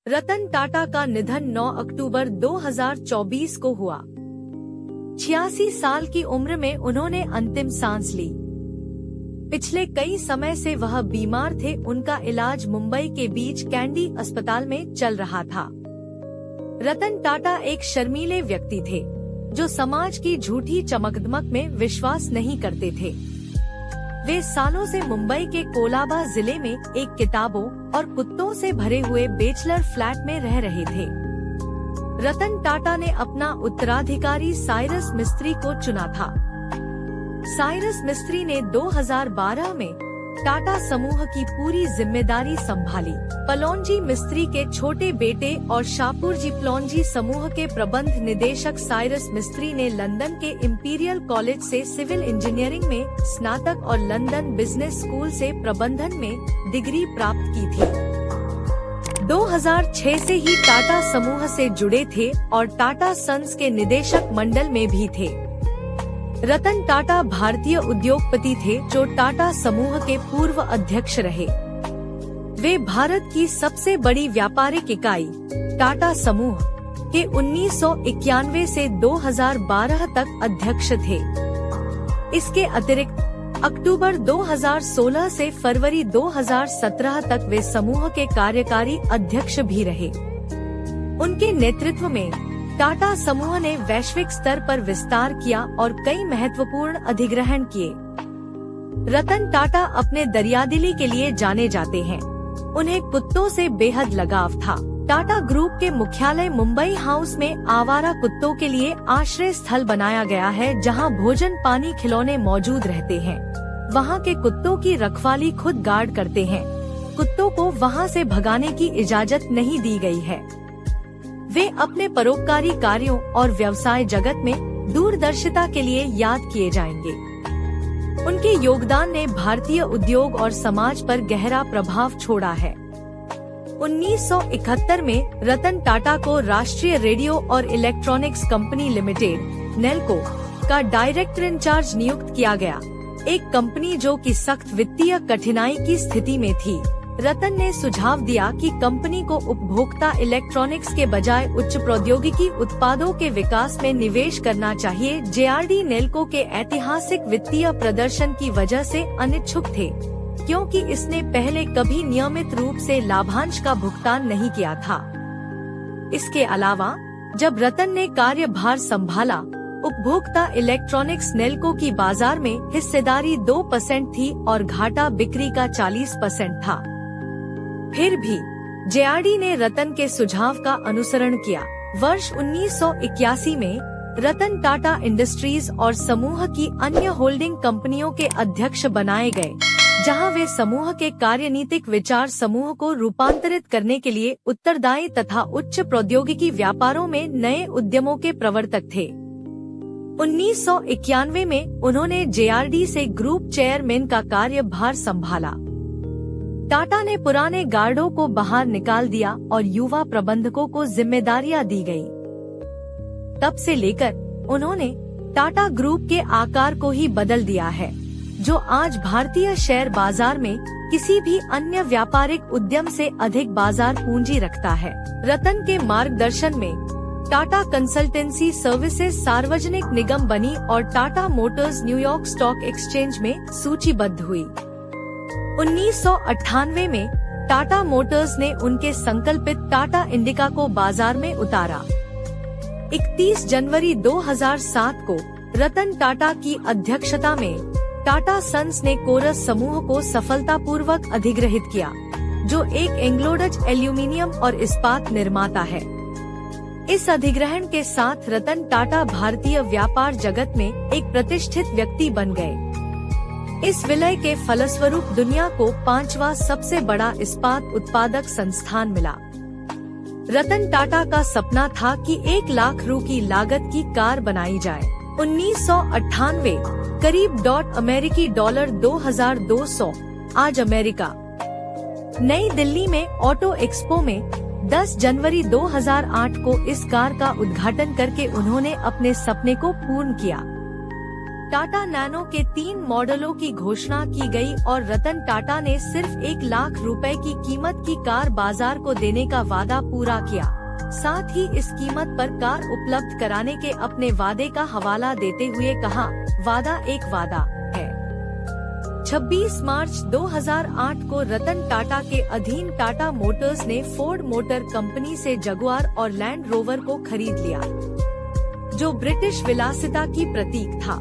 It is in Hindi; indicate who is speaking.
Speaker 1: रतन टाटा का निधन 9 अक्टूबर 2024 को हुआ। 86 साल की उम्र में उन्होंने अंतिम सांस ली। पिछले कई समय से वह बीमार थे। उनका इलाज मुंबई के बीच कैंडी अस्पताल में चल रहा था। रतन टाटा एक शर्मीले व्यक्ति थे जो समाज की झूठी चमकदमक में विश्वास नहीं करते थे। वे सालों से मुंबई के कोलाबा जिले में एक किताबों और कुत्तों से भरे हुए बैचलर फ्लैट में रह रहे थे। रतन टाटा ने अपना उत्तराधिकारी साइरस मिस्त्री को चुना था। साइरस मिस्त्री ने 2012 में टाटा समूह की पूरी जिम्मेदारी संभाली। पलोंजी मिस्त्री के छोटे बेटे और शाहपुरजी प्लोंजी समूह के प्रबंध निदेशक साइरस मिस्त्री ने लंदन के इंपीरियल कॉलेज से सिविल इंजीनियरिंग में स्नातक और लंदन बिजनेस स्कूल से प्रबंधन में डिग्री प्राप्त की थी। 2006 से ही टाटा समूह से जुड़े थे और टाटा सन्स के निदेशक मंडल में भी थे। रतन टाटा भारतीय उद्योगपति थे जो टाटा समूह के पूर्व अध्यक्ष रहे। वे भारत की सबसे बड़ी व्यापारिक इकाई टाटा समूह के 1991 से 2012 तक अध्यक्ष थे। इसके अतिरिक्त अक्टूबर 2016 से फरवरी 2017 तक वे समूह के कार्यकारी अध्यक्ष भी रहे। उनके नेतृत्व में टाटा समूह ने वैश्विक स्तर पर विस्तार किया और कई महत्वपूर्ण अधिग्रहण किए। रतन टाटा अपने दरियादिली के लिए जाने जाते हैं। उन्हें कुत्तों से बेहद लगाव था। टाटा ग्रुप के मुख्यालय मुंबई हाउस में आवारा कुत्तों के लिए आश्रय स्थल बनाया गया है, जहां भोजन, पानी, खिलौने मौजूद रहते हैं। वहां के कुत्तों की रखवाली खुद गार्ड करते हैं। कुत्तों को वहां से भगाने की इजाजत नहीं दी गई है। वे अपने परोपकारी कार्यों और व्यवसाय जगत में दूरदर्शिता के लिए याद किए जाएंगे। उनके योगदान ने भारतीय उद्योग और समाज पर गहरा प्रभाव छोड़ा है। 1971 में रतन टाटा को राष्ट्रीय रेडियो और इलेक्ट्रॉनिक्स कंपनी लिमिटेड नेल्को का डायरेक्टर इंचार्ज नियुक्त किया गया, एक कंपनी जो कि सख्त वित्तीय कठिनाई की स्थिति में थी। रतन ने सुझाव दिया कि कंपनी को उपभोक्ता इलेक्ट्रॉनिक्स के बजाय उच्च प्रौद्योगिकी उत्पादों के विकास में निवेश करना चाहिए। जेआरडी नेल्को के ऐतिहासिक वित्तीय प्रदर्शन की वजह से अनिच्छुक थे, क्योंकि इसने पहले कभी नियमित रूप से लाभांश का भुगतान नहीं किया था। इसके अलावा जब रतन ने कार्यभार संभाला, उपभोक्ता इलेक्ट्रॉनिक्स नेल्को की बाजार में हिस्सेदारी 2% थी और घाटा बिक्री का 40% था। फिर भी जेआरडी ने रतन के सुझाव का अनुसरण किया। वर्ष 1981 में रतन टाटा इंडस्ट्रीज और समूह की अन्य होल्डिंग कंपनियों के अध्यक्ष बनाए गए, जहां वे समूह के कार्यनीतिक विचार समूह को रूपांतरित करने के लिए उत्तरदायी तथा उच्च प्रौद्योगिकी व्यापारों में नए उद्यमों के प्रवर्तक थे। 1991 में उन्होंने जेआरडी से ग्रुप चेयरमैन का कार्यभार संभाला। टाटा ने पुराने गार्डों को बाहर निकाल दिया और युवा प्रबंधकों को जिम्मेदारियां दी गई। तब से लेकर उन्होंने टाटा ग्रुप के आकार को ही बदल दिया है, जो आज भारतीय शेयर बाजार में किसी भी अन्य व्यापारिक उद्यम से अधिक बाजार पूंजी रखता है। रतन के मार्गदर्शन में टाटा कंसल्टेंसी सर्विसेज सार्वजनिक निगम बनी और Tata Motors New York stock exchange में सूचीबद्ध हुई। 1998 में टाटा मोटर्स ने उनके संकल्पित टाटा इंडिका को बाजार में उतारा। 31 जनवरी 2007 को रतन टाटा की अध्यक्षता में टाटा सन्स ने कोरस समूह को सफलतापूर्वक अधिग्रहित किया, जो एक एंग्लो डच एल्यूमीनियम और इस्पात निर्माता है। इस अधिग्रहण के साथ रतन टाटा भारतीय व्यापार जगत में एक प्रतिष्ठित व्यक्ति बन गए। इस विलय के फलस्वरूप दुनिया को 5वां सबसे बड़ा इस्पात उत्पादक संस्थान मिला। रतन टाटा का सपना था कि 1 लाख रु की लागत की कार बनाई जाए। 1998 करीब अमेरिकी डॉलर 2200 आज अमेरिका। नई दिल्ली में ऑटो एक्सपो में 10 जनवरी 2008 को इस कार का उद्घाटन करके उन्होंने अपने सपने को पूर्ण किया। टाटा नैनो के 3 मॉडलों की घोषणा की गई और रतन टाटा ने सिर्फ 1 लाख रुपए की कीमत की कार बाजार को देने का वादा पूरा किया। साथ ही इस कीमत पर कार उपलब्ध कराने के अपने वादे का हवाला देते हुए कहा, वादा एक वादा है। 26 मार्च 2008 को रतन टाटा के अधीन टाटा मोटर्स ने फोर्ड मोटर कंपनी से जगुआर और लैंड रोवर को खरीद लिया, जो ब्रिटिश विलासिता की प्रतीक था।